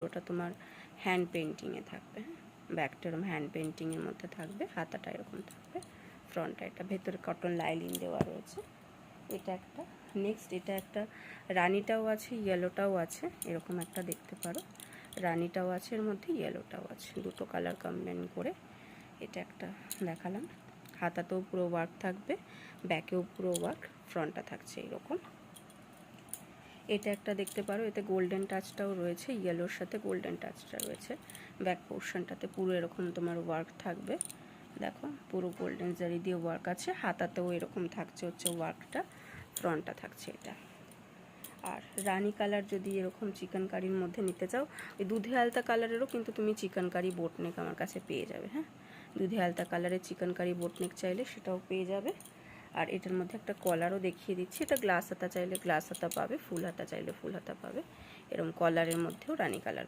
ওটা তোমার হ্যান্ড পেন্টিংয়ে থাকবে। হ্যাঁ, ব্যাকটা এরকম হ্যান্ড পেন্টিংয়ের মধ্যে থাকবে, হাতাটা এরকম থাকবে, ফ্রন্টটা এটা ভেতরে কটন লাইলিন দেওয়া রয়েছে। এটা একটা। নেক্সট এটা একটা রানিটাও আছে, ইয়েলোটাও আছে, এরকম একটা দেখতে পারো। রানিটাও আছে, এর মধ্যে ইয়েলোটাও আছে, দুটো কালার কম্বাইন করে এটা একটা দেখালাম। হাতাতেও পুরো ওয়ার্ক থাকবে, ব্যাকেও পুরো ওয়ার্ক, ফ্রন্টটা থাকছে এরকম। এটা একটা দেখতে পারো, এতে গোল্ডেন টাচটাও রয়েছে, ইয়েলোর সাথে গোল্ডেন টাচটা রয়েছে। ব্যাক পোর্শনটাতে পুরো এরকম তোমার ওয়ার্ক থাকবে, দেখো পুরো গোল্ডেন জারি দিয়ে ওয়ার্ক আছে। হাতাতেও এরকম থাকছে হচ্ছে ওয়ার্কটা, ফ্রন্টটা থাকছে এটা। আর রানি কালার যদি এরকম চিকেন কারির মধ্যে নিতে চাও, ওই দুধে আলতা কালারেরও কিন্তু তুমি চিকেন কারি বোটনেক আমার কাছে পেয়ে যাবে। হ্যাঁ, দুধে আলতা কালারের চিকেন কারি বোটনেক চাইলে সেটাও পেয়ে যাবে। আর এটার মধ্যে একটা কলারও দেখিয়ে দিচ্ছি, এটা গ্লাস হাতা চাইলে গ্লাস হাতা পাবে, ফুল হাতা চাইলে ফুল হাতা পাবে। এরকম কলারের মধ্যেও রানি কালার